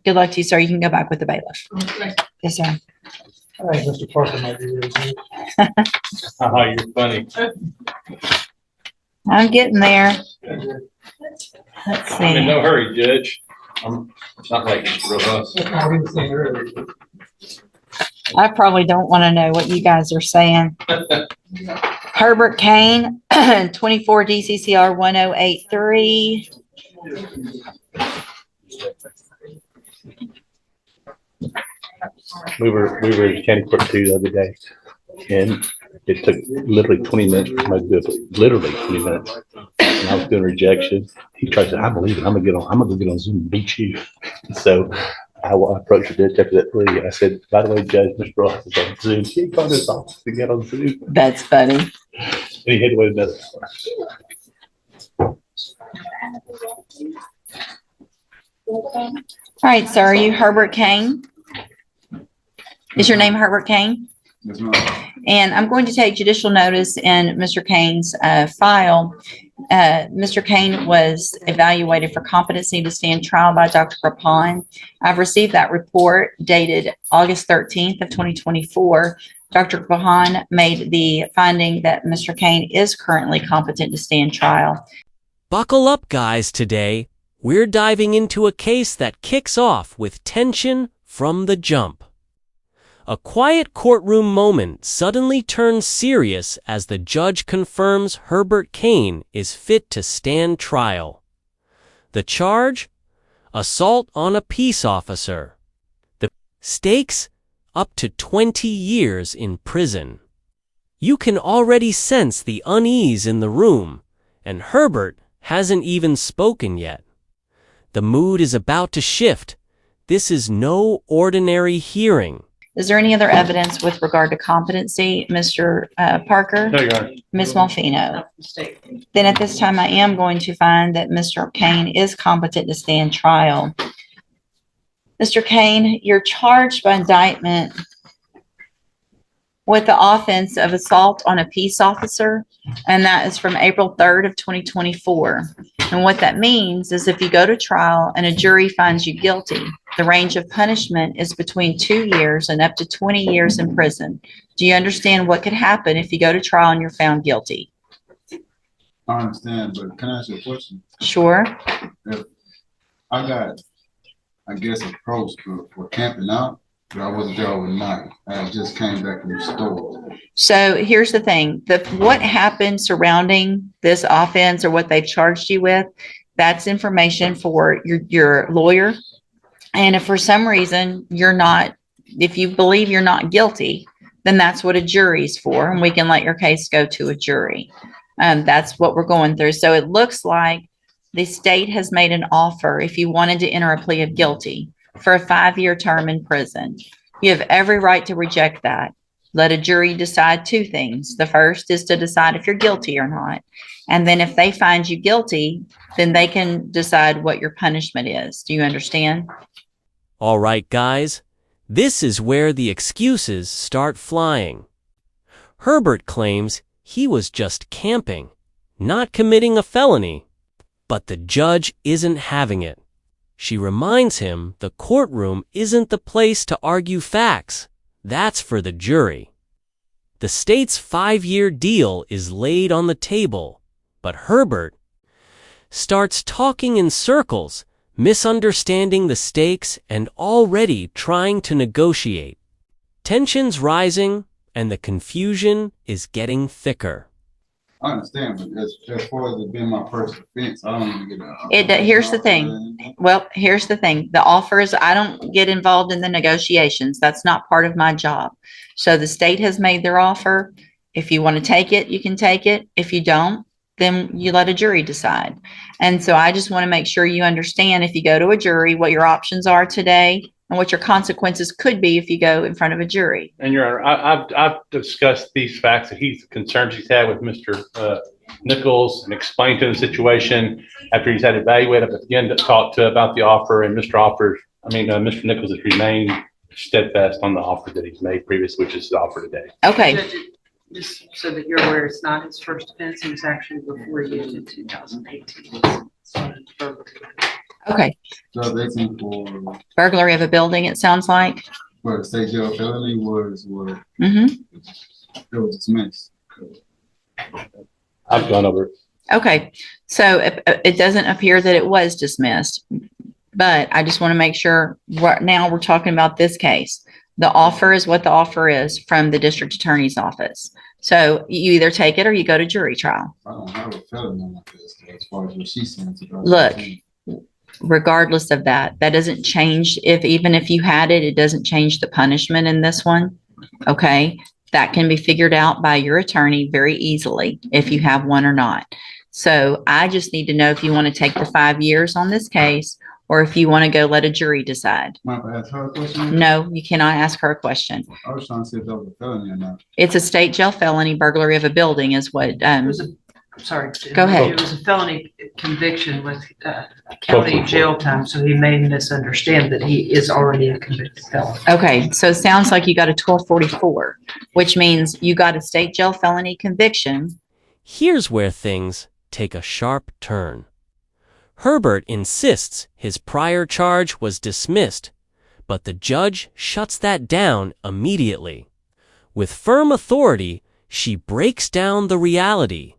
Good luck to you, sir. You can go back with the bailiff. Okay. Yes, sir. I think Mr. Parker might be really good. Haha, you're funny. I'm getting there. Let's I'm in see. no hurry, Judge. I'm not like robust. I didn't say earlier. I probably don't want to know what you guys are saying. Herbert Kane, 24 DCCR 1083. We were in county court 2 the other day, and it took literally 20 minutes for somebody to do it. Literally 20 minutes. And I was doing rejection. He tried to say, I believe it. I'm gonna get on Zoom and beat you. So I approached the judge after that plea. I said, by the way, Judge, Mr. Ross is on Zoom. He called his office to get on Zoom. That's funny. And he had to wait another hour. All right, sir. Are you Herbert Kane? Is your name Herbert Kane? Yes, ma'am. And I'm going to take judicial notice in Mr. Kane's file. Mr. Kane was evaluated for competency to stand trial by Dr. Rapon. I've received that report dated August 13th of 2024. Dr. Rapon made the finding that Mr. Kane is currently competent to stand trial. Buckle up, guys, today. We're diving into a case that kicks off with tension from the jump. A quiet courtroom moment suddenly turns serious as the judge confirms Herbert Kane is fit to stand trial. The charge? Assault on a peace officer. The stakes? Up to 20 years in prison. You can already sense the unease in the room, and Herbert hasn't even spoken yet. The mood is about to shift. This is no ordinary hearing. Is there any other evidence with regard to competency, Mr. Parker? No, Your Honor. Ms. Malfino? Then at this time, I am going to find that Mr. Kane is competent to stand trial. Mr. Kane, you're charged by indictment with the offense of assault on a peace officer, and that is from April 3rd of 2024. And what that means is if you go to trial and a jury finds you guilty, the range of punishment is between 2 years and up to 20 years in prison. Do you understand what could happen if you go to trial and you're found guilty? I understand, but can I ask you a question? Sure. If I got, I guess, approached for camping out, but I wasn't there overnight. I just came back from the store. So here's the thing, what happened surrounding this offense or what they've charged you with, that's information for your lawyer. And if for some reason if you believe you're not guilty, then that's what a jury's for, and we can let your case go to a jury. That's what we're going through. So it looks like the state has made an offer if you wanted to enter a plea of guilty for a 5-year term in prison. You have every right to reject that. Let a jury decide 2 things. The first is to decide if you're guilty or not. And then if they find you guilty, then they can decide what your punishment is. Do you understand? All right, guys. This is where the excuses start flying. Herbert claims he was just camping, not committing a felony. But the judge isn't having it. She reminds him the courtroom isn't the place to argue facts. That's for the jury. The state's 5-year deal is laid on the table, but Herbert starts talking in circles, misunderstanding the stakes and already trying to negotiate. Tensions rising, and the confusion is getting thicker. I understand, but as far as it being my first offense, I don't even get Here's the thing. Well, here's the thing. The offer is I don't get involved in the negotiations. That's not part of my job. So the state has made their offer. If you want to take it, you can take it. If you don't, then you let a jury decide. And so I just want to make sure you understand if you go to a jury, what your options are today and what your consequences could be if you go in front of a jury. And Your Honor, I've discussed these facts that concerns he's had with Mr. Nichols and explained to him the situation after he's had evaluated. I've again talked about the offer, and Mr. Nichols has remained steadfast on the offer that he's made previously, which is the offer today. Okay. Judge, just so that you're aware, it's not his first offense. He was actually before you in 2018. Okay, So they think for burglary of a building, it sounds like. the state jail felony was what Mm-hmm. it was dismissed. I've gone over it. Okay, so it doesn't appear that it was dismissed, but I just want to make sure, right now we're talking about this case. The offer is what the offer is from the district attorney's office. So you either take it or you go to jury trial. I don't have a felony on my case as far as what she said. Look, regardless of that, that doesn't change even if you had it, it doesn't change the punishment in this one. Okay, that can be figured out by your attorney very easily if you have one or not. So I just need to know if you want to take the 5 years on this case or if you want to go let a jury decide. Mind if I ask her a question? No, you cannot ask her a question. I was trying to see if that was a felony or not. It's a state jail felony. Burglary of a building is what, It was a, sorry. Go ahead. It was a felony conviction with county jail time, so he may misunderstand that he is already a convicted felon. okay, so it sounds like you got a 1244, which means you got a state jail felony conviction. Here's where things take a sharp turn. Herbert insists his prior charge was dismissed, but the judge shuts that down immediately. With firm authority, she breaks down the reality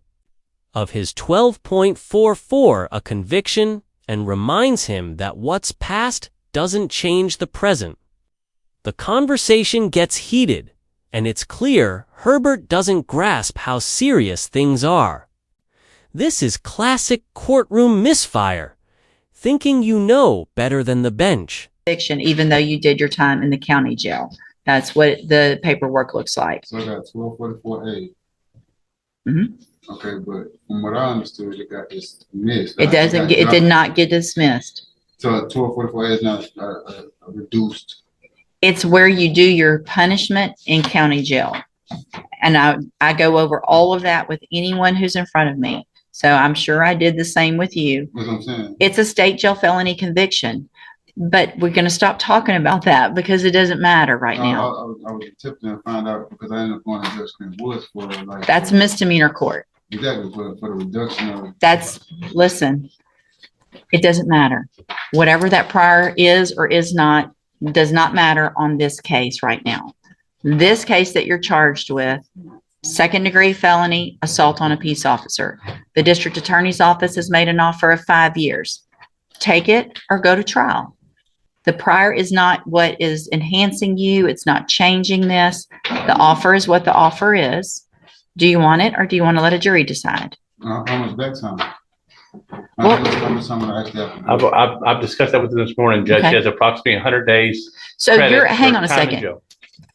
of his 12.44 a conviction and reminds him that what's past doesn't change the present. The conversation gets heated, and it's clear Herbert doesn't grasp how serious things are. This is classic courtroom misfire, thinking you know better than the bench. Conviction, even though you did your time in the county jail. That's what the paperwork looks like. So I got 1244A. Mhm. Okay, but from what I understood, it got dismissed. It doesn't get, it did not get dismissed. So 1244A is not reduced. It's where you do your punishment in county jail. And I go over all of that with anyone who's in front of me. So I'm sure I did the same with you. That's what I'm saying. It's a state jail felony conviction, but we're going to stop talking about that because it doesn't matter right now. I was attempting to find out because I ended up going to Judge Clint Woods for like. That's misdemeanor court. Exactly, for the reduction of. Listen, it doesn't matter. Whatever that prior is or is not, does not matter on this case right now. This case that you're charged with, second degree felony, assault on a peace officer. The district attorney's office has made an offer of 5 years. Take it or go to trial. The prior is not what is enhancing you. It's not changing this. The offer is what the offer is. Do you want it or do you want to let a jury decide? How much back time? Well- How much time would I actually have to do? I've discussed that with him this morning. Judge Okay. has approximately 100 days. So credit hang for on a time in second. jail.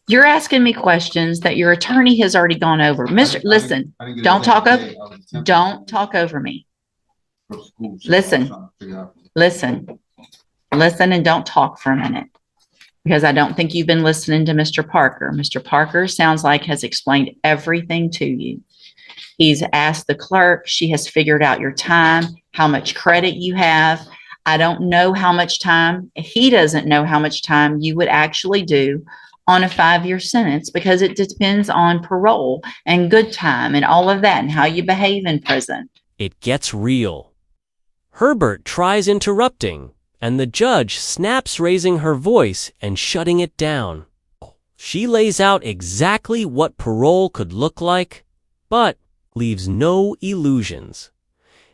You're asking me questions that your attorney has already gone over. Listen, I didn't get don't an talk exact over, date. I was attempting don't talk over me. for school, so Listen. I'm trying to figure out. Listen and don't talk for a minute because I don't think you've been listening to Mr. Parker. Mr. Parker sounds like has explained everything to you. He's asked the clerk. She has figured out your time, how much credit you have. I don't know how much time. He doesn't know how much time you would actually do on a 5-year sentence because it depends on parole and good time and all of that and how you behave in prison. It gets real. Herbert tries interrupting, and the judge snaps raising her voice and shutting it down. She lays out exactly what parole could look like, but leaves no illusions.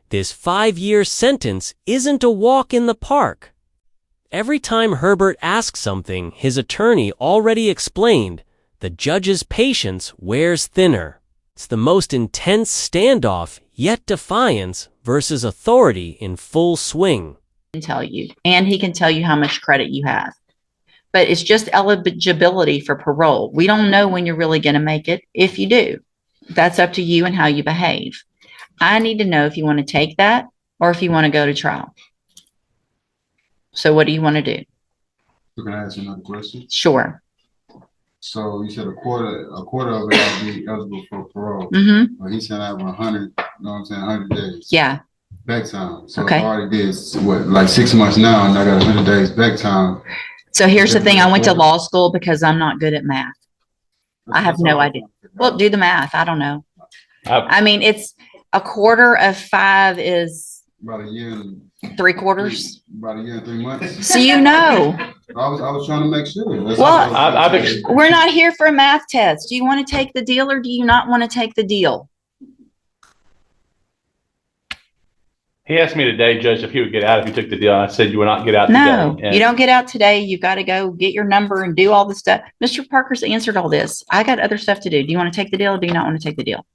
This 5-year sentence isn't a walk in the park. Every time Herbert asks something his attorney already explained, the judge's patience wears thinner. It's the most intense standoff, yet defiance versus authority in full swing. He can tell you, and he can tell you how much credit you have. But it's just eligibility for parole. We don't know when you're really going to make it. If you do, that's up to you and how you behave. I need to know if you want to take that or if you want to go to trial. So what do you want to do? So can I ask you another question? Sure. So you said a quarter of it I'll be eligible for parole. Mm-hmm. But he said I have 100, you know what I'm saying, 100 days. Yeah. Back time. So Okay. I already did, what, like 6 months now, and I got 100 days back time. So here's the thing. I went to law school because I'm not good at math. I have That's no all I'm idea. trying to figure Well, out. do the math. I don't know. I've- I mean, it's a quarter of 5 is About a year and 3/4. About a year and 3 months. So you know. I was trying to make sure. That's Well, all I was trying to say. We're not here for a math test. Do you want to take the deal or do you not want to take the deal? He asked me today, Judge, if he would get out if he took the deal. And I said, you will not get out No, today. And you don't get out today. You've got to go get your number and do all the stuff. Mr. Parker's answered all this. I got other stuff to do. Do you want to take the deal or do you not want to take the deal?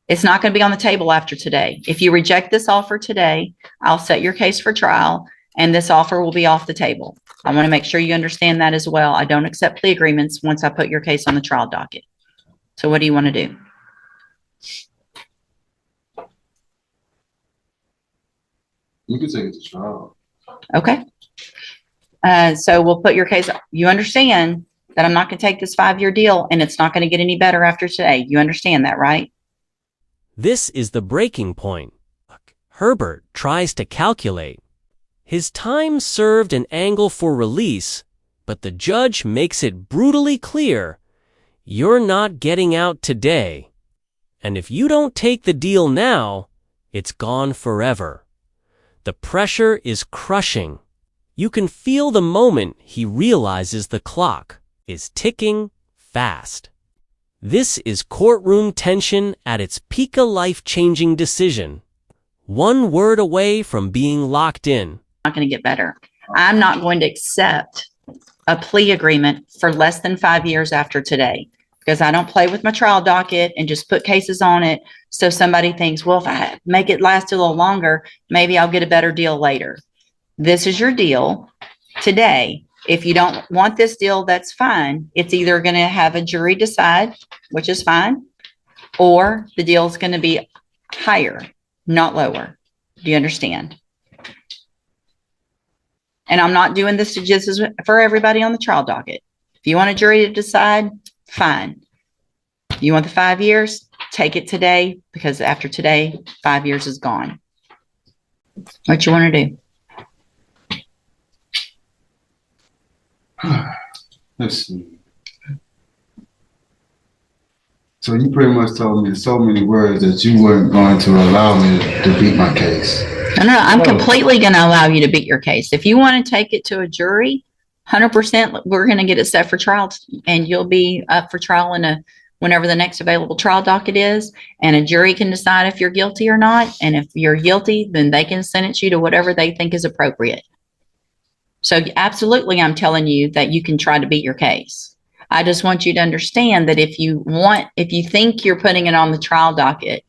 It's not going to be on the table after today. If you reject this offer today, I'll set your case for trial and this offer will be off the table. I want to make sure you understand that as well. I don't accept plea agreements once I put your case on the trial docket. So what do you want to do? You can take it to trial. Okay. So we'll put your case, you understand that I'm not going to take this 5-year deal and it's not going to get any better after today. You understand that, right? This is the breaking point. Herbert tries to calculate. His time served an angle for release, but the judge makes it brutally clear, you're not getting out today. And if you don't take the deal now, it's gone forever. The pressure is crushing. You can feel the moment he realizes the clock is ticking fast. This is courtroom tension at its peak, a life-changing decision. One word away from being locked in. Not going to get better. I'm not going to accept a plea agreement for less than 5 years after today because I don't play with my trial docket and just put cases on it. So somebody thinks, well, if I make it last a little longer, maybe I'll get a better deal later. This is your deal today. If you don't want this deal, that's fine. It's either going to have a jury decide, which is fine, or the deal is going to be higher, not lower. Do you understand? And I'm not doing this to just for everybody on the trial docket. If you want a jury to decide, fine. You want the 5 years? Take it today because after today, 5 years is gone. What you want to do? Let's see. So you pretty much told me in so many words that you weren't going to allow me to beat my case. No, I'm completely going to allow you to beat your case. If you want to take it to a jury, 100%, we're going to get it set for trial and you'll be up for trial whenever the next available trial docket is. And a jury can decide if you're guilty or not. And if you're guilty, then they can sentence you to whatever they think is appropriate. So absolutely, I'm telling you that you can try to beat your case. I just want you to understand that if you think you're putting it on the trial docket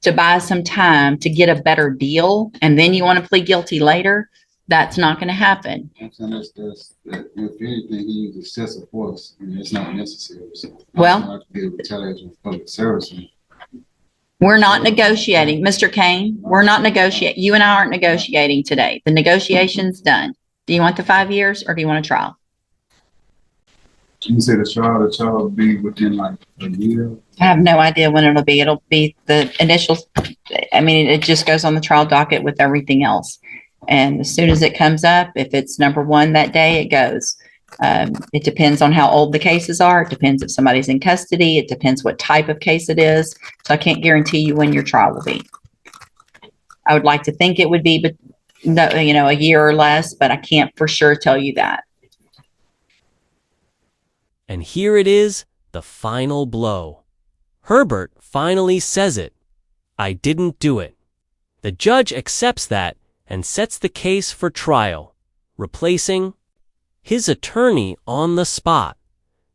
to buy some time to get a better deal, and then you want to plead guilty later, that's not going to happen. If anything, he used excessive force, and it's not necessary. So Well, public service. we're not negotiating. Mr. Kane, we're not negotiating. You and I aren't negotiating today. The negotiation's done. Do you want the 5 years or do you want a trial? You say the trial will be within like a year? I have no idea when it'll be. It'll be the initial, I mean, it just goes on the trial docket with everything else. And as soon as it comes up, if it's number one that day, it goes. It depends on how old the cases are. It depends if somebody's in custody. It depends what type of case it is. So I can't guarantee you when your trial will be. I would like to think it would be, but no, a year or less, but I can't for sure tell you that. And here it is, the final blow. Herbert finally says it. I didn't do it. The judge accepts that and sets the case for trial, replacing his attorney on the spot.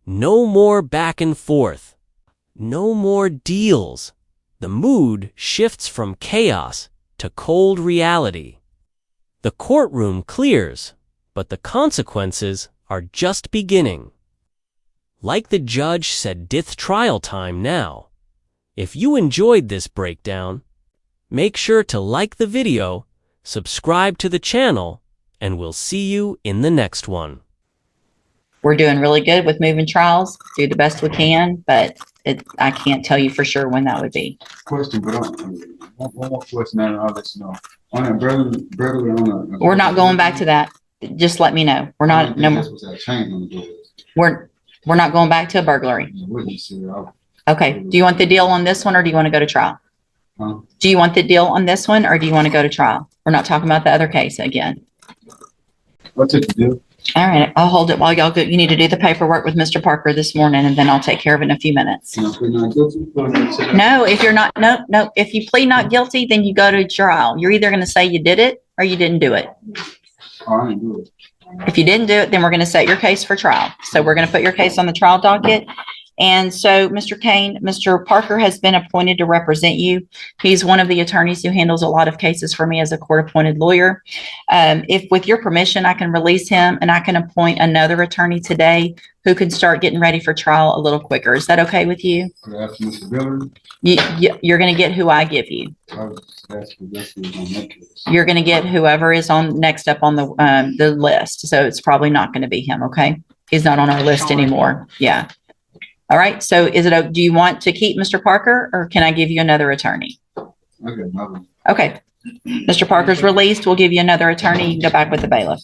No more back and forth. No more deals. The mood shifts from chaos to cold reality. The courtroom clears, but the consequences are just beginning. Like the judge said, "Dith trial time now." If you enjoyed this breakdown, make sure to like the video, subscribe to the channel, and we'll see you in the next one. We're doing really good with moving trials, do the best we can, but I can't tell you for sure when that would be. Question, but one more question and I'll let you know. On that burglary on a... We're not going back to that. Just let me know. We're not, no more. We're not going back to a burglary. Okay. Do you want the deal on this one or do you want to go to trial? Huh? Do you want the deal on this one or do you want to go to trial? We're not talking about the other case again. What's it to do? All right, I'll hold it while y'all go. You need to do the paperwork with Mr. Parker this morning, and then I'll take care of it in a few minutes. Can I plead not guilty? No, if you're not, no, if you plead not guilty, then you go to trial. You're either going to say you did it or you didn't do it. Oh, I didn't do it. If you didn't do it, then we're going to set your case for trial. So we're going to put your case on the trial docket. And so, Mr. Kane, Mr. Parker has been appointed to represent you. He's one of the attorneys who handles a lot of cases for me as a court-appointed lawyer. If with your permission, I can release him and I can appoint another attorney today who can start getting ready for trial a little quicker. Is that okay with you? Could I ask Mr. Billard? You're going to get who I give you. I was asking this was on that case. You're going to get whoever is on next up on the list. So it's probably not going to be him. Okay. He's not on our list anymore. Yeah. All right. So do you want to keep Mr. Parker or can I give you another attorney? Okay, another. Okay. Mr. Parker's released. We'll give you another attorney. You can go back with the bailiff.